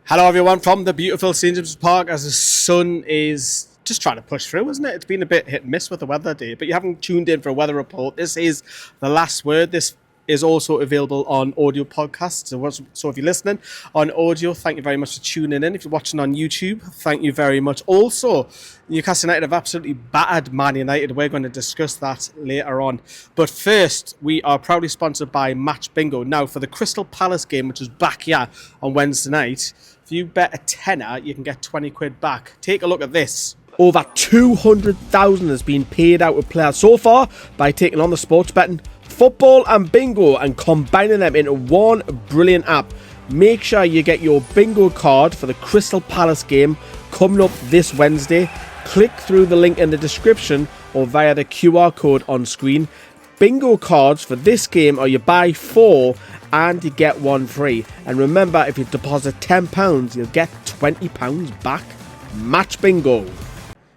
Hello everyone from the beautiful St James's Park as the sun is just trying to push through, isn't it? It's been a bit hit and miss with the weather today, but you haven't tuned in for a weather report. This is the last word. This is also available on audio podcasts. So if you're listening on audio, thank you very much for tuning in. If you're watching on YouTube, thank you very much. Also, Newcastle United have absolutely battered Man United. We're going to discuss that later on. But first, we are proudly sponsored by Match Bingo. Now, for the Crystal Palace game, which is back here on Wednesday night, if you bet a tenner, you can get 20 quid back. Take a look at this. Over 200,000 has been paid out with players so far by taking on the sports betting, football and bingo and combining them into one brilliant app. Make sure you get your bingo card for the Crystal Palace game coming up this Wednesday. Click through the link in the description or via the QR code on screen. Bingo cards for this game are you buy 4 and you get 1 free. And remember, if you deposit £10, you'll get £20 back. Match Bingo.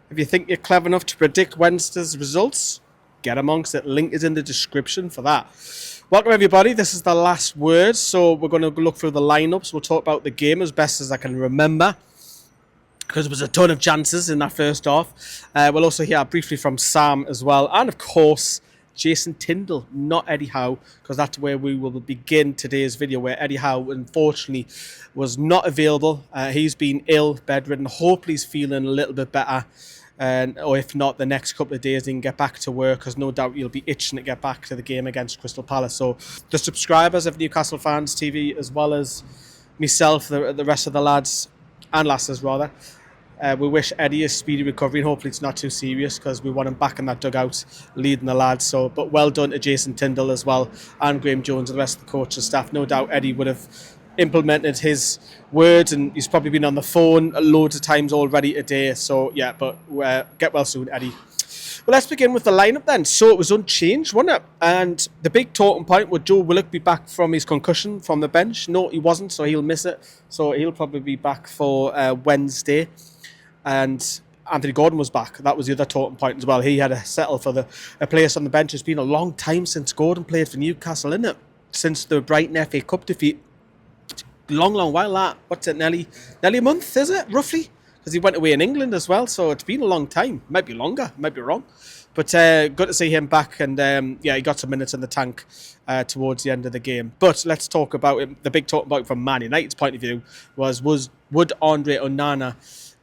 If you think you're clever enough to predict Wednesday's results, get amongst it. Link is in the description for that. Welcome everybody. This is the last word, so we're going to look through the lineups. We'll talk about the game as best as I can remember, because there was a ton of chances in that first half. We'll also hear briefly from Sam as well, and of course Jason Tindall, not Eddie Howe, because that's where we will begin today's video, where Eddie Howe unfortunately was not available. He's been ill, bedridden. Hopefully he's feeling a little bit better, or if not, the next couple of days he can get back to work, because no doubt you'll be itching to get back to the game against Crystal Palace. So the subscribers of Newcastle Fans TV, as well as myself, the rest of the lads and lasses rather, we wish Eddie a speedy recovery, and hopefully it's not too serious, because we want him back in that dugout leading the lads. So, but well done to Jason Tindall as well, and Graeme Jones and the rest of the coaching staff. No doubt Eddie would have implemented his words, and he's probably been on the phone loads of times already today. So yeah, but get well soon, Eddie. Well, let's begin with the lineup then. So it was unchanged, wasn't it? And the big talking point, would Joe Willock be back from his concussion from the bench? No, he wasn't, so he'll miss it. So he'll probably be back for Wednesday. And Anthony Gordon was back. That was the other talking point as well. He had to settle for a place on the bench. It's been a long time since Gordon played for Newcastle, isn't it? Since the Brighton FA Cup defeat. Long while that. What's it, nearly a month, is it, roughly? Because he went away in England as well, so it's been a long time. Might be longer, might be wrong. But good to see him back, and yeah, he got some minutes in the tank towards the end of the game. But let's talk about it. The big talk about it from Man United's point of view was would Andre Onana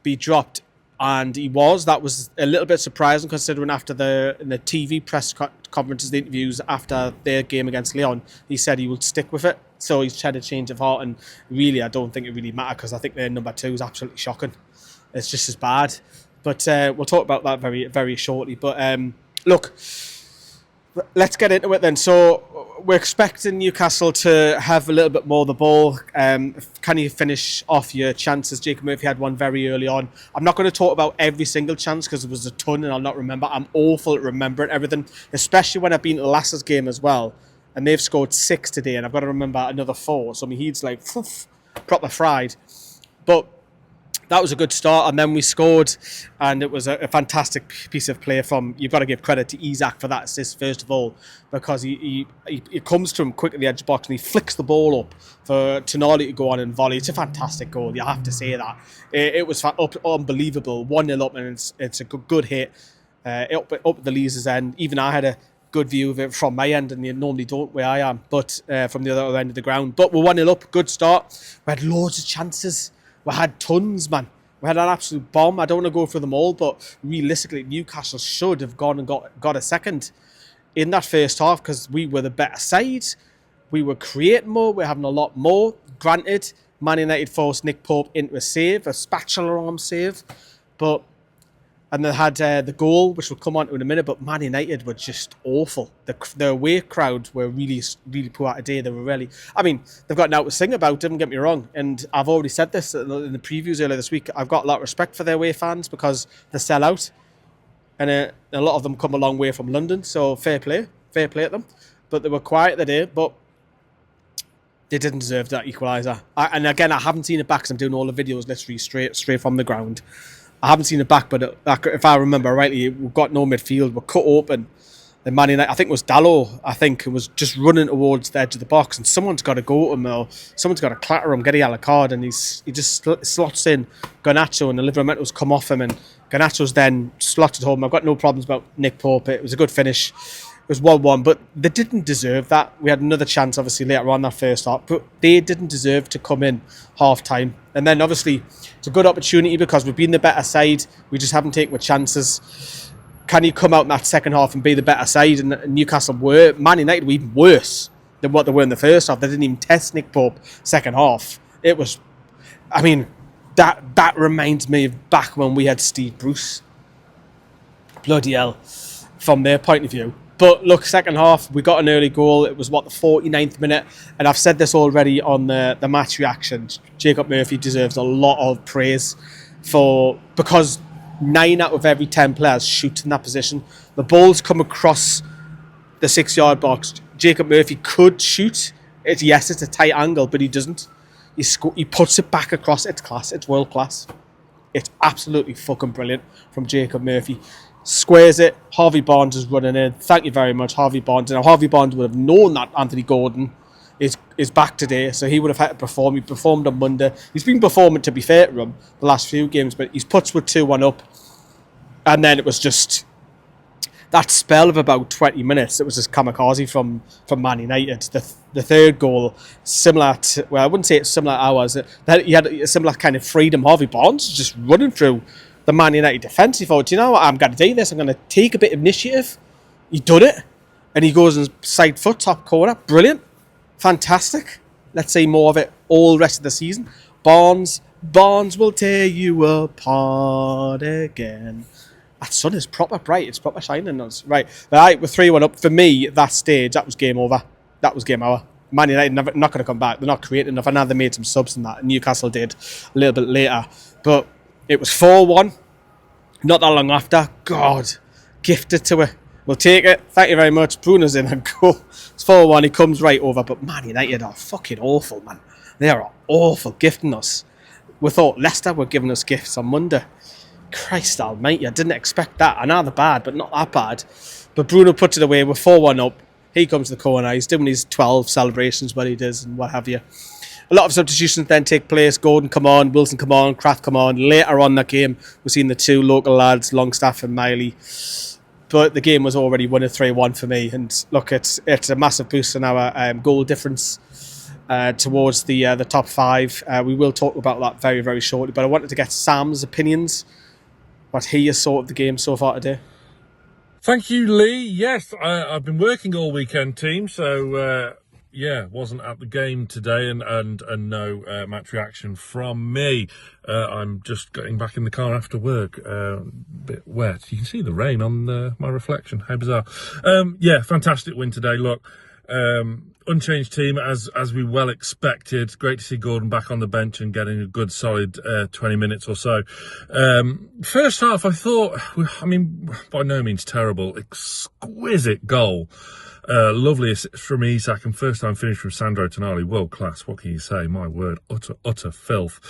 be dropped? And he was. That was a little bit surprising, considering after the TV press conferences, the interviews after their game against Lyon, he said he would stick with it. So he's had a change of heart, and really I don't think it really mattered, because I think their number 2 is absolutely shocking. It's just as bad. But we'll talk about that very, very shortly. But look, let's get into it then. So we're expecting Newcastle to have a little bit more of the ball. Can you finish off your chances? Jacob Murphy had one very early on. I'm not going to talk about every single chance, because there was a ton and I'll not remember. I'm awful at remembering everything, especially when I've been to the Lassers game as well. And they've scored 6 today, and I've got to remember another 4. So my head's like proper fried. But that was a good start, and then we scored, and it was a fantastic piece of play from, you've got to give credit to Isak for that assist first of all, because he comes to him quick at the edge box and he flicks the ball up for Tonali to go on and volley. It's a fantastic goal, you have to say that. It was unbelievable, 1-0 up, and it's a good hit up at the Leazes end. Even I had a good view of it from my end, and you normally don't where I am, but from the other end of the ground. But we're 1-0 up, good start. We had loads of chances. We had tons, man. We had an absolute bomb. I don't want to go through them all, but realistically, Newcastle should have gone and got a second in that first half, because we were the better side. We were creating more. We're having a lot more. Granted, Man United forced Nick Pope into a save, a spatula arm save, and they had the goal, which we'll come on to in a minute, but Man United were just awful. The away crowd were really, really poor today. They were really, I mean, they've got now to sing about, don't get me wrong, and I've already said this in the previews earlier this week. I've got a lot of respect for their away fans, because they sell out, and a lot of them come a long way from London, so fair play at them. But they were quiet today, but they didn't deserve that equaliser. And again, I haven't seen it back, because I'm doing all the videos literally straight from the ground. I haven't seen it back, but if I remember rightly, we've got no midfield. We're cut open. the Man United, I think it was Dallo, I think, who was just running towards the edge of the box, and someone's got to go to him, or someone's got to clatter him, get a yellow card, and he just slots in Garnacho, and the Liveramento's come off him, and Garnacho's then slotted home. I've got no problems about Nick Pope. It was a good finish. It was 1-1, but they didn't deserve that. We had another chance, obviously, later on that first half, but they didn't deserve to come in half-time. And then, obviously, it's a good opportunity because we've been the better side. We just haven't taken the chances. Can you come out in that second half and be the better side? And Newcastle were. Man United were even worse than what they were in the first half. They didn't even test Nick Pope second half. It was, I mean, that reminds me of back when we had Steve Bruce. Bloody hell, from their point of view. But look, second half, we got an early goal. It was, the 49th minute? And I've said this already on the match reaction. Jacob Murphy deserves a lot of praise because 9 out of every 10 players shoot in that position. The balls come across the 6-yard box. Jacob Murphy could shoot. It's a tight angle, but he doesn't. He puts it back across. It's class. It's world class. It's absolutely fucking brilliant from Jacob Murphy. Squares it. Harvey Barnes is running in. Thank you very much, Harvey Barnes. Now, Harvey Barnes would have known that Anthony Gordon is back today, so he would have had to perform. He performed on Monday. He's been performing, to be fair to him, the last few games, but his puts were 2-1 up. And then it was just that spell of about 20 minutes. It was just kamikaze from Man United. The third goal, similar to, well, I wouldn't say it's similar to ours. He had a similar kind of freedom. Harvey Barnes just running through the Man United defence. He thought, you know what, I'm going to do this. I'm going to take a bit of initiative. He done it. And he goes and side foot, top corner. Brilliant. Fantastic. Let's see more of it all the rest of the season. Barnes will tear you apart again. That sun is proper bright. It's proper shining on us. Right, we're 3-1 up. For me, at that stage, that was game over. That was game over. Man United not going to come back. They're not creating enough. I know they made some subs in that. Newcastle did a little bit later. But it was 4-1. Not that long after. God, gifted to it. We'll take it. Thank you very much. Bruno's in and goal. It's 4-1. He comes right over. But Man United are fucking awful, man. They are awful gifting us. We thought Leicester were giving us gifts on Monday. Christ almighty, I didn't expect that. I know they're bad, but not that bad. But Bruno puts it away. We're 4-1 up. He comes to the corner. He's doing his 12 celebrations, what he does and what have you. A lot of substitutions then take place. Gordon come on, Wilson come on, Kraft come on. Later on that game, we've seen the two local lads, Longstaff and Miley. But the game was already won at 3-1 for me. And look, it's a massive boost in our goal difference towards the top 5. We will talk about that very, very shortly. But I wanted to get Sam's opinions, what he has thought of the game so far today. Thank you, Lee. Yes, I've been working all weekend, team. So, wasn't at the game today and no match reaction from me. I'm just getting back in the car after work. A bit wet. You can see the rain on my reflection. How bizarre. Fantastic win today. Look, unchanged team as we well expected. Great to see Gordon back on the bench and getting a good solid 20 minutes or so. First half, I thought, by no means terrible. Exquisite goal. Lovely assist from Isak and first time finish from Sandro Tonali. World class. What can you say? My word, utter filth.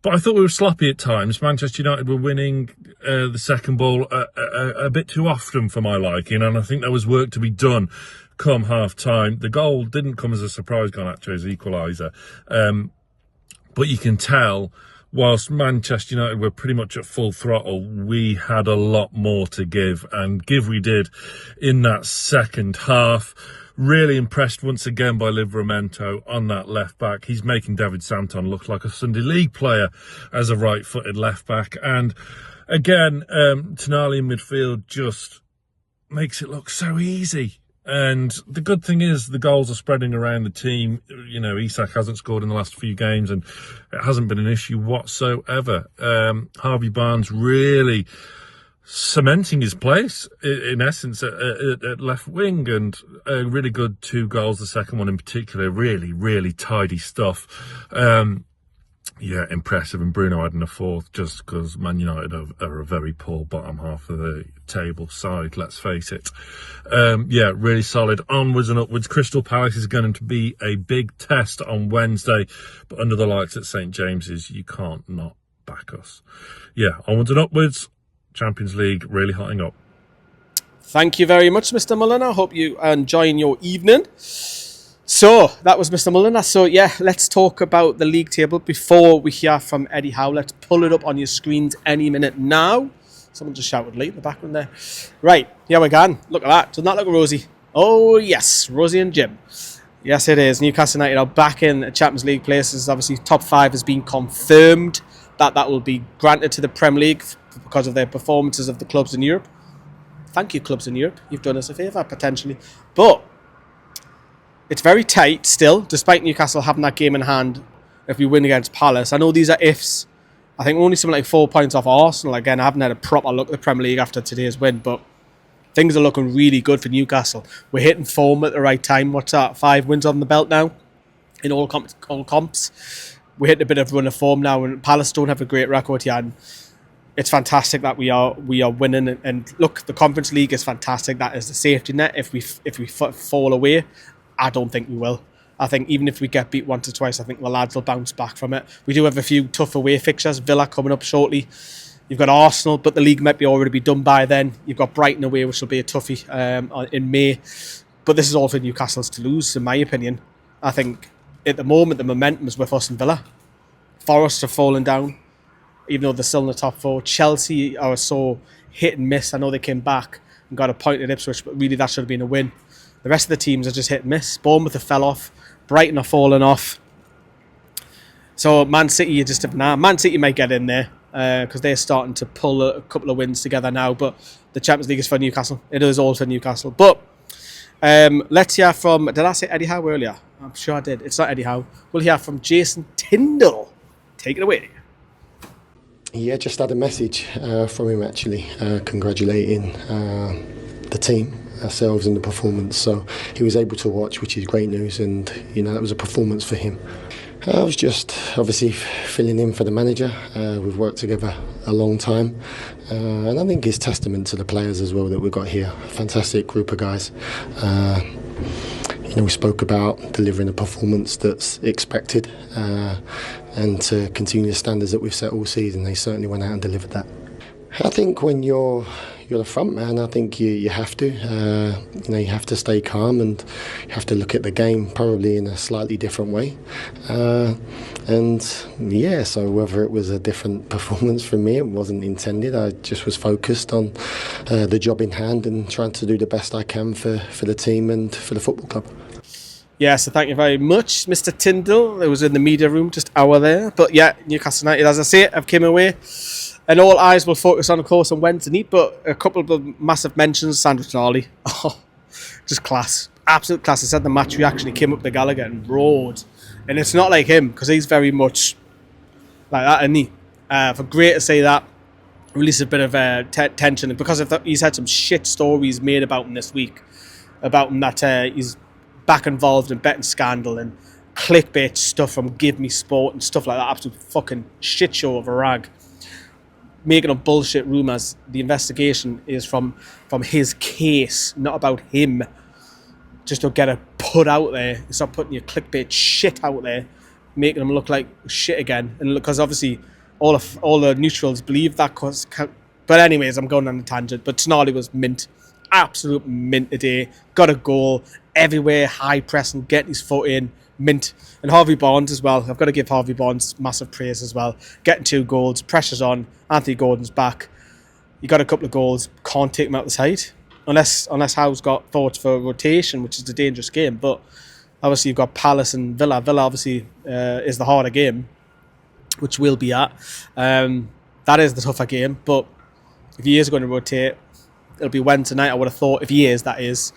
But I thought we were sloppy at times. Manchester United were winning the second ball a bit too often for my liking, and I think there was work to be done come half-time. The goal didn't come as a surprise, Garnacho's equaliser. But you can tell, whilst Manchester United were pretty much at full throttle, we had a lot more to give, and give we did in that second half. Really impressed once again by Liveramento on that left back. He's making David Santon look like a Sunday League player as a right-footed left back. And again, Tonali in midfield just makes it look so easy. And the good thing is the goals are spreading around the team. You know, Isak hasn't scored in the last few games and it hasn't been an issue whatsoever. Harvey Barnes really cementing his place, in essence, at left wing, and a really good 2 goals, the second one in particular. Really, really tidy stuff. Impressive. And Bruno adding a 4th just because Man United are a very poor bottom half of the table side, let's face it. Really solid. Onwards and upwards. Crystal Palace is going to be a big test on Wednesday, but under the lights at St James's, you can't not back us. Onwards and upwards. Champions League really hotting up. Thank you very much, Mr. Mulliner. Hope you are enjoying your evening. So, that was Mr. Mulliner. So, yeah, let's talk about the league table before we hear from Eddie Howe. Let's pull it up on your screens any minute now. Someone just shouted late in the background there. Right, here we go. Look at that. Doesn't that look rosy? Oh, yes, Rosie and Jim. Yes, it is. Newcastle United are back in Champions League places. Obviously, top 5 has been confirmed that will be granted to the Premier League because of their performances of the clubs in Europe. Thank you, clubs in Europe. You've done us a favour, potentially. But it's very tight still, despite Newcastle having that game in hand if we win against Palace. I know these are ifs. I think we're only something like 4 points off Arsenal. Again, I haven't had a proper look at the Premier League after today's win, but things are looking really good for Newcastle. We're hitting form at the right time. What's that? 5 wins on the belt now in all comps. We're hitting a bit of run of form now, and Palace don't have a great record here. And it's fantastic that we are winning. And look, the Conference League is fantastic. That is the safety net. If we fall away, I don't think we will. I think even if we get beat once or twice, I think the lads will bounce back from it. We do have a few tough away fixtures. Villa coming up shortly. You've got Arsenal, but the league might be already be done by then. You've got Brighton away, which will be a toughie in May. But this is all for Newcastle's to lose, in my opinion. I think at the moment the momentum is with us and Villa. Forest have fallen down, even though they're still in the top 4. Chelsea are so hit and miss. I know they came back and got a point at Ipswich, but really that should have been a win. The rest of the teams are just hit and miss. Bournemouth have fell off. Brighton are falling off. So Man City, you just have Man City might get in there because they're starting to pull a couple of wins together now. But the Champions League is for Newcastle. It is all for Newcastle. But let's hear from... Did I say Eddie Howe earlier? I'm sure I did. It's not Eddie Howe. We'll hear from Jason Tindall. Take it away. Yeah, just had a message from him actually, congratulating the team, ourselves, and the performance. So he was able to watch, which is great news, and that was a performance for him. I was just obviously filling in for the manager. We've worked together a long time, and I think it's testament to the players as well that we've got here. Fantastic group of guys. We spoke about delivering a performance that's expected and to continue the standards that we've set all season. They certainly went out and delivered that. I think when you're the front man, I think you have to. You have to stay calm and you have to look at the game probably in a slightly different way. So whether it was a different performance from me, it wasn't intended. I just was focused on the job in hand and trying to do the best I can for the team and for the football club. Yeah, so thank you very much, Mr. Tindall. It was in the media room just hour there. But yeah, Newcastle United, as I say, have came away. And all eyes will focus on, of course, on Wednesday night. But a couple of massive mentions. Sandro Tonali. Oh, just class. Absolute class. I said the match reaction. He came up to Gallagher and roared. And it's not like him, because he's very much like that, isn't he? For great to say that, release a bit of tension. And because of that, he's had some shit stories made about him this week. About him that he's back involved in betting scandal and clickbait stuff from Give Me Sport and stuff like that. Absolute fucking shit show of a rag. Making up bullshit rumours. The investigation is from his case, not about him. Just to get it put out there. Stop putting your clickbait shit out there, making them look like shit again. And because obviously all the neutrals believe that. But anyways, I'm going on a tangent. But Tonali was mint. Absolute mint today. Got a goal everywhere, high pressing, getting his foot in, mint. And Harvey Barnes as well. I've got to give Harvey Barnes massive praise as well. Getting 2 goals, pressure's on. Anthony Gordon's back. He got a couple of goals. Can't take him out the side unless Howe's got thoughts for rotation, which is a dangerous game. But obviously you've got Palace and Villa. Villa obviously is the harder game, which we'll be at. That is the tougher game. But if he is going to rotate, it'll be Wednesday night, I would have thought, if he is, that is.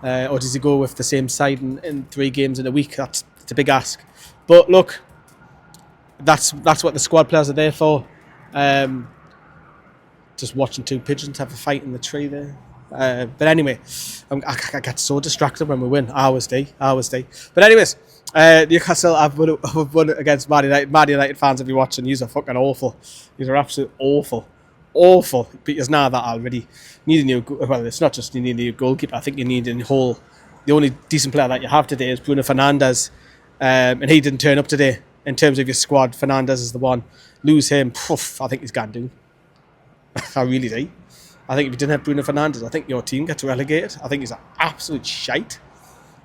Or does he go with the same side in 3 games in a week? It's a big ask. But look, that's what the squad players are there for. Just watching 2 pigeons have a fight in the tree there. But anyway, I get so distracted when we win. I always do. But anyways, Newcastle have won against Man United. Man United fans, if you're watching, these are fucking awful. These are absolutely awful. Awful. But you're now that already. Need a new... Well, it's not just you need a new goalkeeper. I think you need a whole... The only decent player that you have today is Bruno Fernandes. And he didn't turn up today. In terms of your squad, Fernandes is the one. Lose him, I think he's gone down. I really do. I think if you didn't have Bruno Fernandes, I think your team gets relegated. I think he's an absolute shite.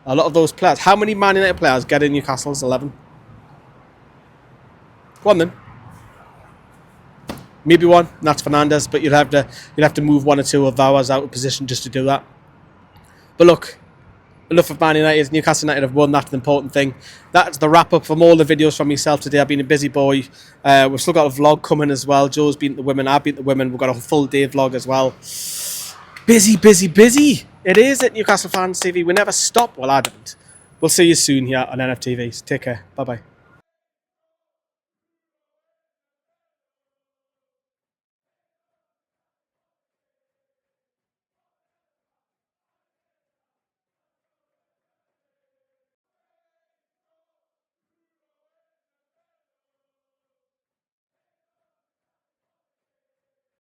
A lot of those players. How many Man United players get in Newcastle's 11? Go on then. Maybe one, and that's Fernandes, but you'd have to move one or two of ours out of position just to do that. But look, enough of Man United. Newcastle United have won. That's the important thing. That's the wrap up from all the videos from myself today. I've been a busy boy. We've still got a vlog coming as well. Joe's been the women. I've been the women. We've got a full day vlog as well. Busy, busy, busy. It is at Newcastle Fans TV. We never stop. Well, I don't. We'll see you soon here on NFTV. Take care. Bye bye.